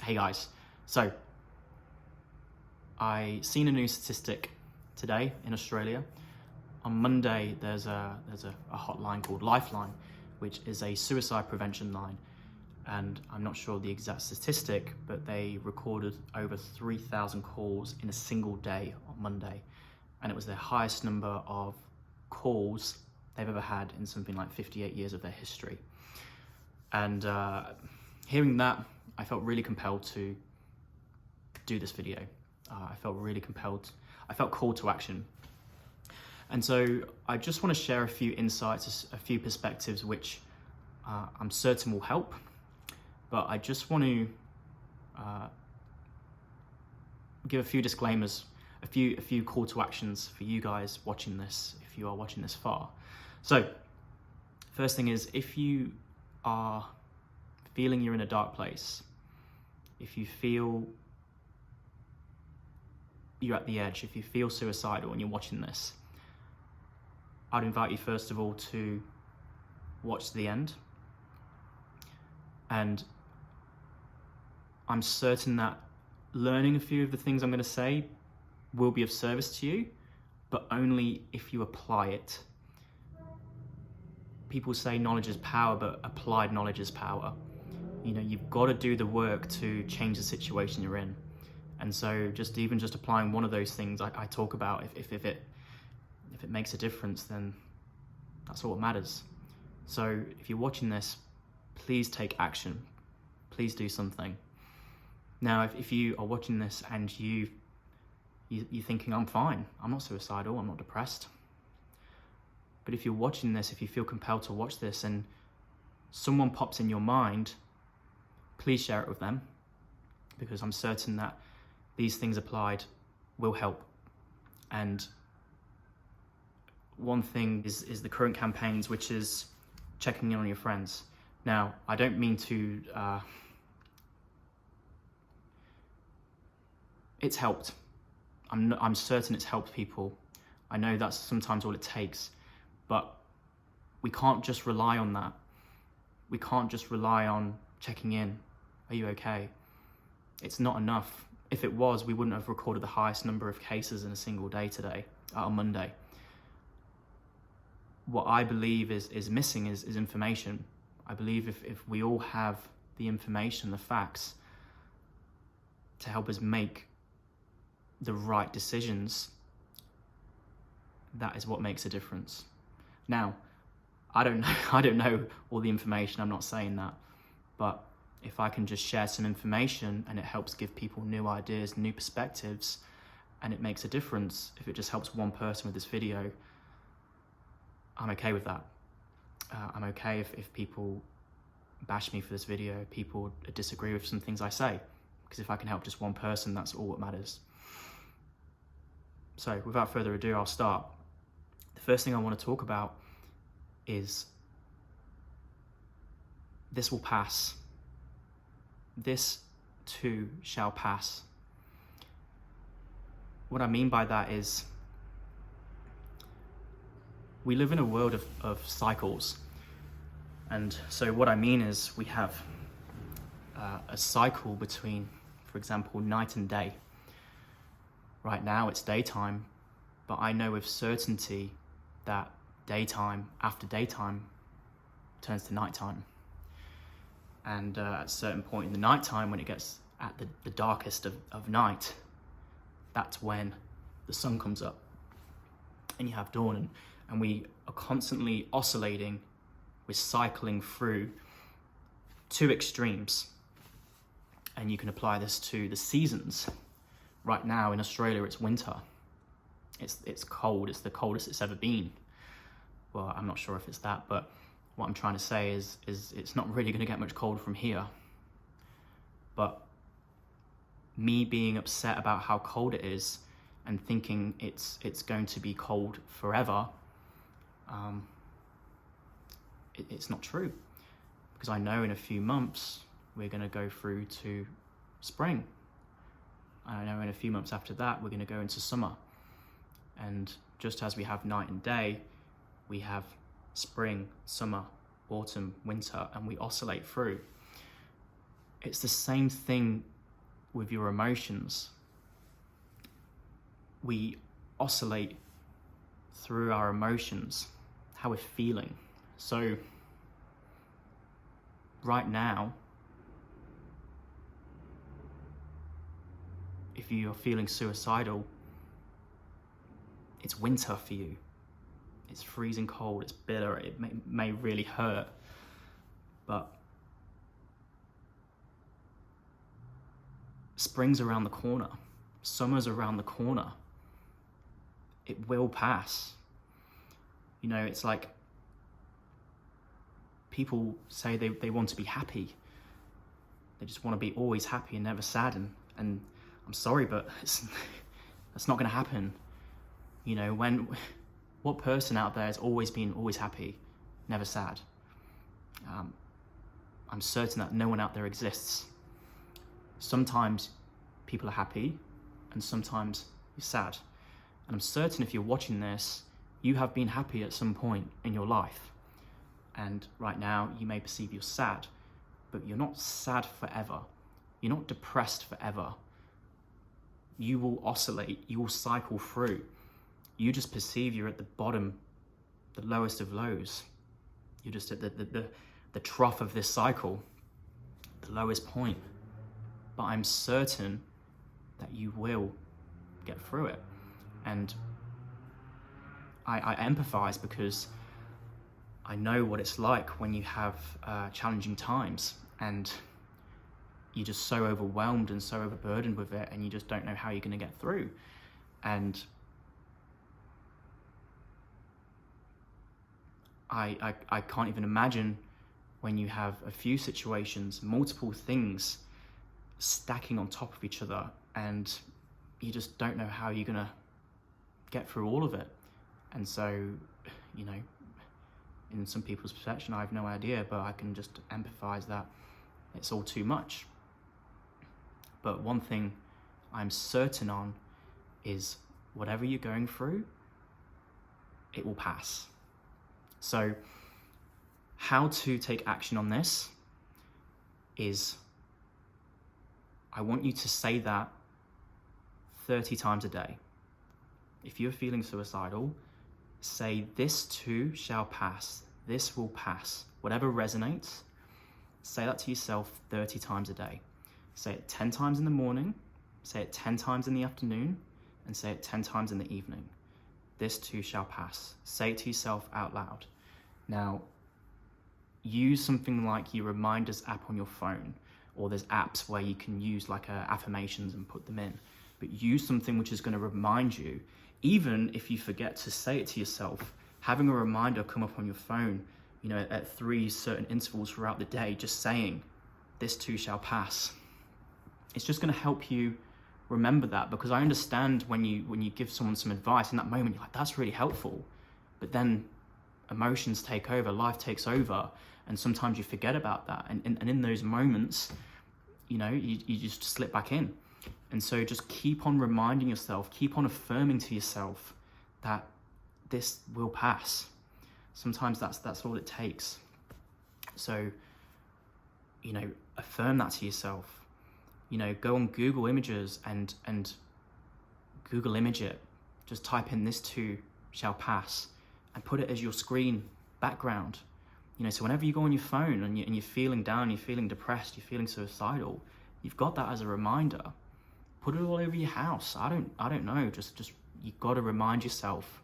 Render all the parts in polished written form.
Hey guys, so I seen a new statistic today in Australia. On Monday, there's a hotline called Lifeline, which is a suicide prevention line. And I'm not sure the exact statistic, but they recorded over 3,000 calls in a single day on Monday. And it was their highest number of calls they've ever had in something like 58 years of their history. And hearing that, I felt really compelled to do this video. I felt called to action. And so I just want to share a few insights, a few perspectives, which I'm certain will help. But I just want to give a few disclaimers, a few call to actions for you guys watching this, if you are watching this far. So, first thing is, if you are feeling you're in a dark place, if you feel you're at the edge, if you feel suicidal and you're watching this, I'd invite you first of all to watch to the end. And I'm certain that learning a few of the things I'm going to say will be of service to you, but only if you apply it. People say knowledge is power, but applied knowledge is power. You know, you've got to do the work to change the situation you're in. And so just applying one of those things I talk about, if it makes a difference, then that's all that matters. So if you're watching this, please take action. Please do something. Now, if you are watching this and you're thinking, I'm fine, I'm not suicidal, I'm not depressed. But if you're watching this, if you feel compelled to watch this and someone pops in your mind, please share it with them, because I'm certain that these things applied will help. And one thing is the current campaigns, which is checking in on your friends. Now, I don't mean to, it's helped. I'm certain it's helped people. I know that's sometimes all it takes, but we can't just rely on that. We can't just rely on checking in. Are you okay? It's not enough. If it was, we wouldn't have recorded the highest number of cases in a single day today, on Monday. What I believe is missing is information. I believe if we all have the information, the facts, to help us make the right decisions, that is what makes a difference. Now, I don't know all the information, I'm not saying that, but if I can just share some information and it helps give people new ideas, new perspectives, and it makes a difference, if it just helps one person with this video, I'm okay with that. I'm okay if people bash me for this video, people disagree with some things I say, because if I can help just one person, that's all that matters. So without further ado, I'll start. The first thing I want to talk about is this will pass. This too shall pass. What I mean by that is we live in a world of cycles. And so what I mean is we have a cycle between, for example, night and day. Right now it's daytime, but I know with certainty that daytime after daytime turns to nighttime. And at a certain point in the nighttime, when it gets at the darkest of night, that's when the sun comes up and you have dawn. And we are constantly oscillating, we're cycling through two extremes. And you can apply this to the seasons. Right now in Australia, it's winter. It's cold, it's the coldest it's ever been. Well, I'm not sure if it's that, but what I'm trying to say is it's not really going to get much colder from here. But me being upset about how cold it is and thinking it's going to be cold forever, it's not true. Because I know in a few months we're going to go through to spring. I know in a few months after that we're going to go into summer. And just as we have night and day, we have spring, summer, autumn, winter, and we oscillate through. It's the same thing with your emotions, we oscillate through our emotions, how we're feeling. So right now, if you're feeling suicidal, it's winter for you. It's freezing cold, it's bitter, it may really hurt, but spring's around the corner, summer's around the corner. It will pass. You know, it's like people say they want to be happy. They just want to be always happy and never sad. And I'm sorry, but that's not going to happen. You know, what person out there has always been always happy, never sad? I'm certain that no one out there exists. Sometimes people are happy and sometimes you're sad. And I'm certain if you're watching this, you have been happy at some point in your life. And right now you may perceive you're sad, but you're not sad forever. You're not depressed forever. You will oscillate, you will cycle through. You just perceive you're at the bottom, the lowest of lows. You're just at the trough of this cycle, the lowest point. But I'm certain that you will get through it. And I empathize because I know what it's like when you have challenging times and you're just so overwhelmed and so overburdened with it and you just don't know how you're going to get through. And I can't even imagine when you have a few situations, multiple things stacking on top of each other and you just don't know how you're going to get through all of it. And so, you know, in some people's perception, I have no idea, but I can just empathize that it's all too much. But one thing I'm certain on is whatever you're going through, it will pass. So how to take action on this is I want you to say that 30 times a day. If you're feeling suicidal, say, "This too shall pass. This will pass." Whatever resonates, say that to yourself 30 times a day. Say it 10 times in the morning, say it 10 times in the afternoon, and say it 10 times in the evening. This too shall pass. Say it to yourself out loud. Now, use something like your reminders app on your phone, or there's apps where you can use like affirmations and put them in. But use something which is going to remind you. Even if you forget to say it to yourself, having a reminder come up on your phone, you know, at 3 certain intervals throughout the day, just saying, "This too shall pass." It's just going to help you remember that, because I understand when you give someone some advice in that moment, you're like, that's really helpful. But then emotions take over, life takes over, and sometimes you forget about that. And in those moments, you know, you just slip back in. And so just keep on reminding yourself, keep on affirming to yourself that this will pass. Sometimes that's all it takes. So, you know, affirm that to yourself. You know, go on Google Images and Google image it. Just type in "this too shall pass" and put it as your screen background. You know, so whenever you go on your phone and you're feeling down, you're feeling depressed, you're feeling suicidal, you've got that as a reminder. Put it all over your house. I don't know. Just you got to remind yourself.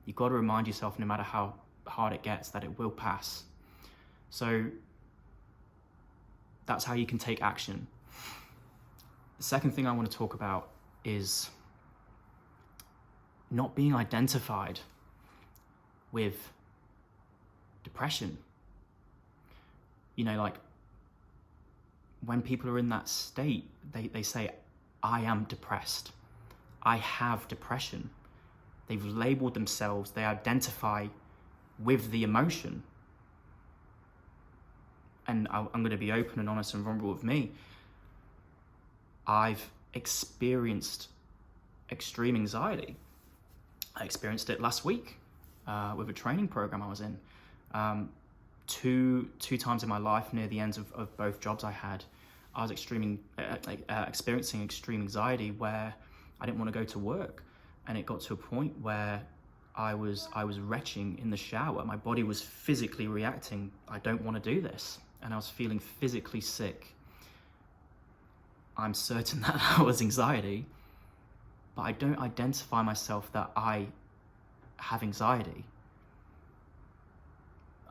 You got to remind yourself, no matter how hard it gets, that it will pass. So that's how you can take action. The second thing I want to talk about is not being identified with depression. You know, like when people are in that state, they say, "I am depressed. I have depression." They've labeled themselves, they identify with the emotion. And I'm going to be open and honest and vulnerable with me. I've experienced extreme anxiety. I experienced it last week with a training program I was in. Two times in my life, near the ends of both jobs I had, I was experiencing extreme anxiety where I didn't want to go to work, and it got to a point where I was retching in the shower. My body was physically reacting. I don't want to do this, and I was feeling physically sick. I'm certain that was anxiety, but I don't identify myself that I have anxiety.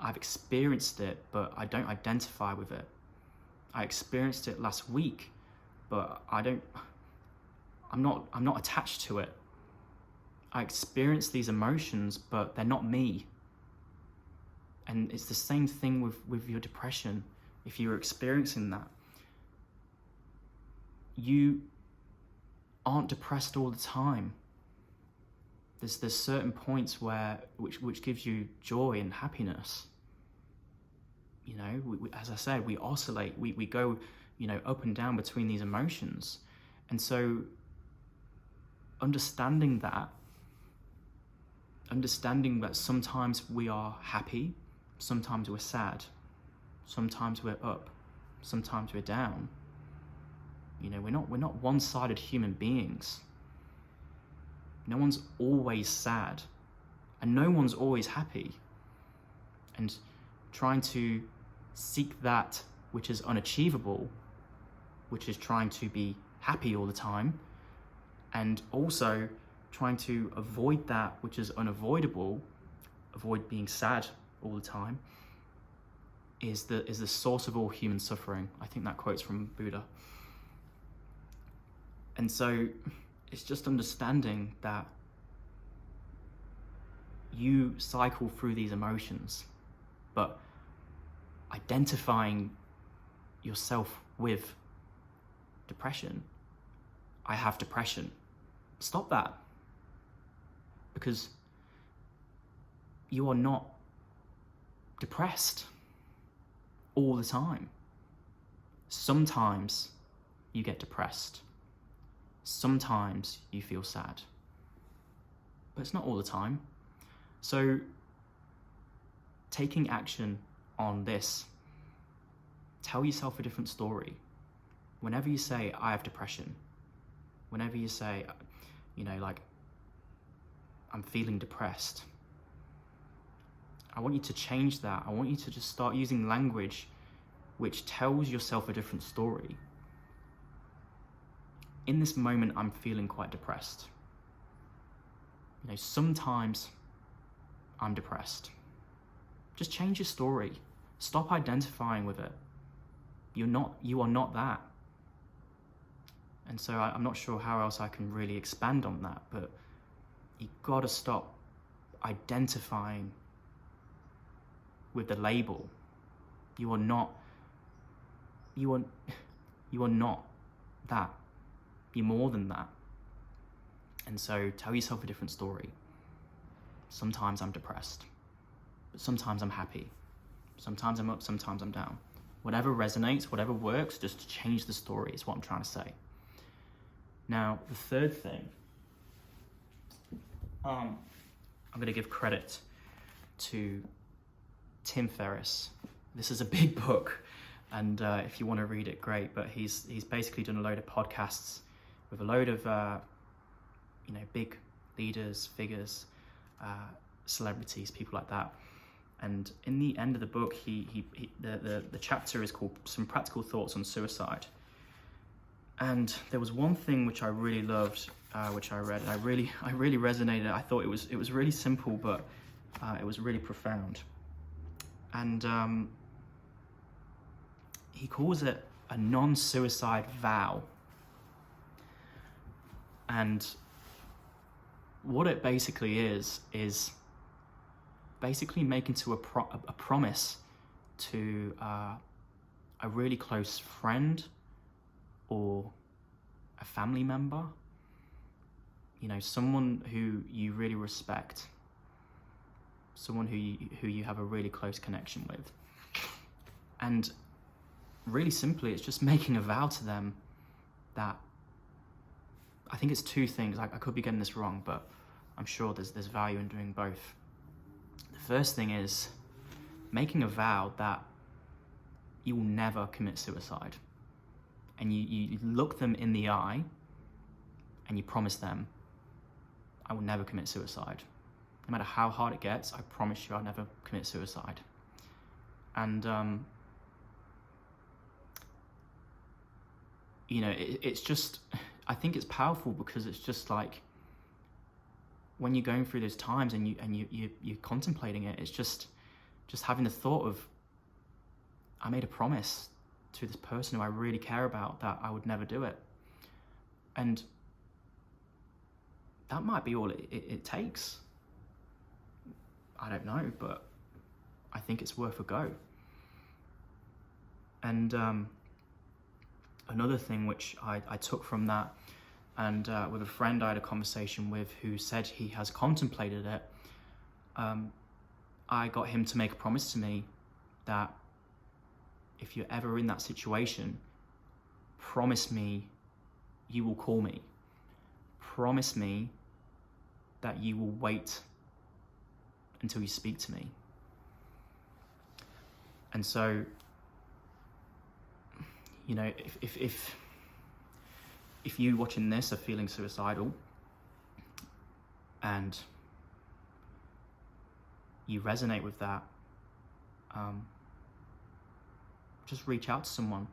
I've experienced it, but I don't identify with it. I experienced it last week, but I'm not attached to it. I experience these emotions, but they're not me. And it's the same thing with your depression. If you're experiencing that, you aren't depressed all the time. There's certain points which gives you joy and happiness. You know, as I said, we oscillate, we go, up and down between these emotions. And so understanding that sometimes we are happy, sometimes we're sad, sometimes we're up, sometimes we're down. We're not one-sided human beings. No one's always sad, and no one's always happy. And trying to seek that which is unachievable, which is trying to be happy all the time, and also trying to avoid that which is unavoidable, avoid being sad all the time, is the source of all human suffering. I think that quote's from Buddha. And so it's just understanding that you cycle through these emotions, but identifying yourself with depression. I have depression. Stop that. Because you are not depressed all the time. Sometimes you get depressed. Sometimes you feel sad. But it's not all the time. So taking action on this, tell yourself a different story. Whenever you say, I have depression, whenever you say, I'm feeling depressed, I want you to change that. I want you to just start using language which tells yourself a different story. In this moment, I'm feeling quite depressed. Sometimes I'm depressed. Just change your story. Stop identifying with it. You are not that. And so I'm not sure how else I can really expand on that, but you gotta stop identifying with the label. You are not that. You're more than that. And so tell yourself a different story. Sometimes I'm depressed, but sometimes I'm happy. Sometimes I'm up, sometimes I'm down. Whatever resonates, whatever works, just change the story is what I'm trying to say. Now, the third thing, I'm going to give credit to Tim Ferriss. This is a big book, and if you want to read it, great. But he's basically done a load of podcasts with a load of big leaders, figures, celebrities, people like that. And in the end of the book, the chapter is called Some Practical Thoughts on Suicide. And there was one thing which I really loved, which I read. I really resonated. I thought it was really simple, but it was really profound. And he calls it a non-suicide vow. And what it basically is basically making to a promise to a really close friend or a family member, someone who you really respect, someone who you have a really close connection with. And really simply, it's just making a vow to them that, I think it's two things. I could be getting this wrong, but I'm sure there's value in doing both. The first thing is making a vow that you will never commit suicide. and you look them in the eye and you promise them, I will never commit suicide. No matter how hard it gets, I promise you I'll never commit suicide. And, you know, it's just, I think it's powerful because it's just like, when you're going through those times and you're contemplating it, it's just having the thought of, I made a promise to this person who I really care about that I would never do it. And that might be all it takes. I don't know, but I think it's worth a go. And another thing which I took from that, and with a friend I had a conversation with who said he has contemplated it, I got him to make a promise to me that if you're ever in that situation, promise me you will call me. Promise me that you will wait until you speak to me. And so, you know, if you watching this are feeling suicidal and you resonate with that, just reach out to someone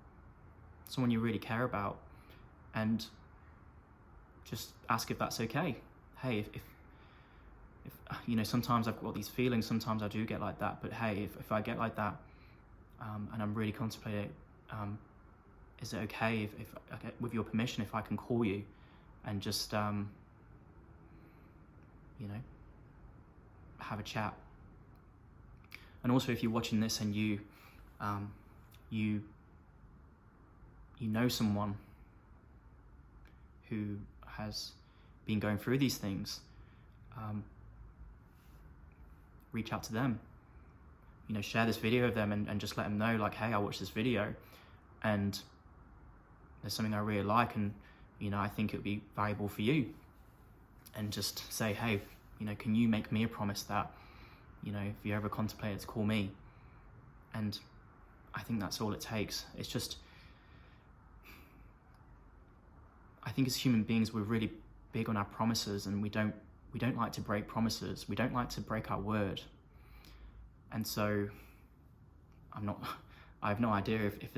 you really care about, and just ask if that's okay. Hey, if you know, sometimes I've got these feelings, sometimes I do get like that, but hey, if I get like that, and I'm really contemplating, is it okay if with your permission, if I can call you and just, you know, have a chat? And also, if you're watching this and you know someone who has been going through these things, reach out to them. You know, share this video with them and just let them know, like, hey, I watched this video and there's something I really like, and, you know, I think it would be valuable for you. And just say, hey, you know, can you make me a promise that, you know, if you ever contemplate it, to call me? And I think that's all it takes. It's just, I think as human beings, we're really big on our promises, and we don't like to break promises. We don't like to break our word. And so I have no idea if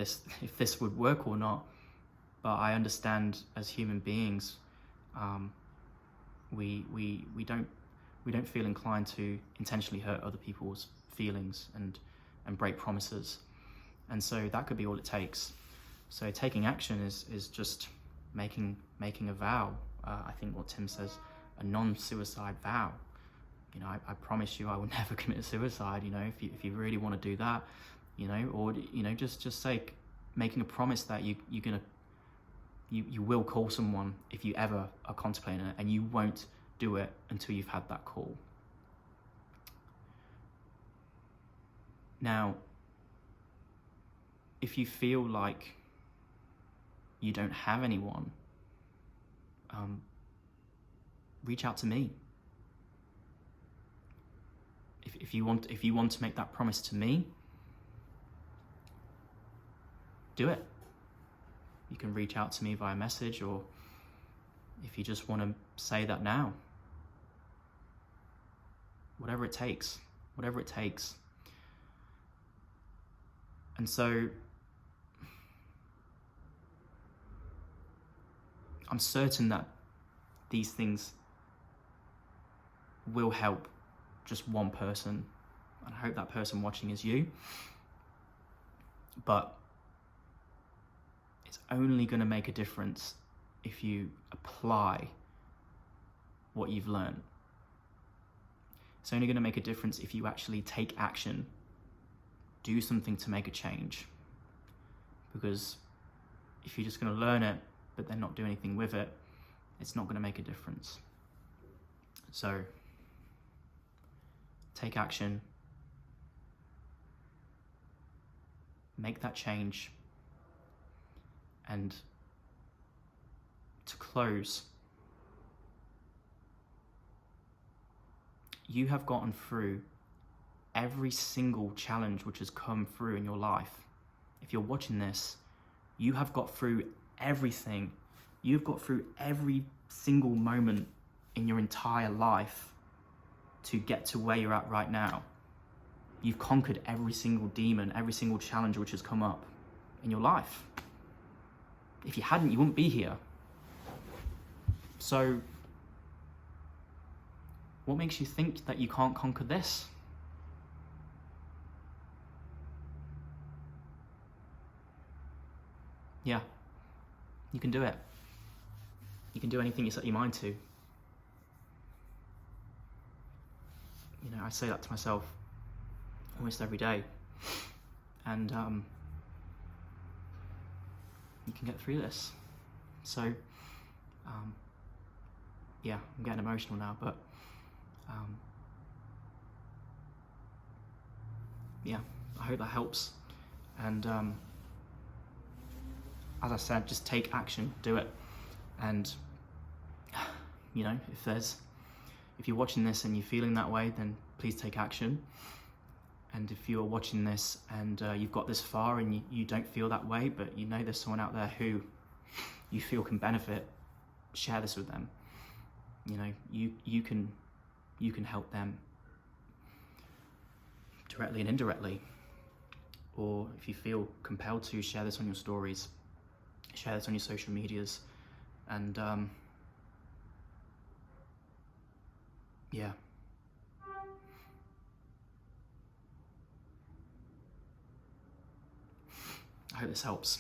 this would work or not, but I understand as human beings, we don't feel inclined to intentionally hurt other people's feelings and break promises. And so that could be all it takes. So taking action is just making a vow. I think what Tim says, a non-suicide vow. You know, I promise you I will never commit suicide. You know, if you really want to do that, you know, or, you know, just say, making a promise that you will call someone if you ever are contemplating it, and you won't do it until you've had that call. Now, if you feel like you don't have anyone, reach out to me. If you want to make that promise to me, do it. You can reach out to me via message, or if you just want to say that now, whatever it takes. And so I'm certain that these things will help just one person, and I hope that person watching is you. But it's only going to make a difference if you apply what you've learned. It's only going to make a difference if you actually take action, do something to make a change. Because if you're just going to learn it but then not do anything with it, it's not going to make a difference. So take action, make that change. And to close, you have gotten through every single challenge which has come through in your life. If you're watching this, you have got through everything. You've got through every single moment in your entire life to get to where you're at right now. You've conquered every single demon, every single challenge which has come up in your life. If you hadn't, you wouldn't be here. So, what makes you think that you can't conquer this? Yeah, you can do it. You can do anything you set your mind to. You know, I say that to myself almost every day. And you can get through this. So, yeah, I'm getting emotional now, but yeah, I hope that helps. And as I said, just take action, do it. And you know, if you're watching this and you're feeling that way, then please take action. And if you're watching this and you've got this far and you don't feel that way, but you know there's someone out there who you feel can benefit, share this with them. You know, you can help them directly and indirectly. Or if you feel compelled to, share this on your stories, share this on your social medias, and yeah. I hope this helps.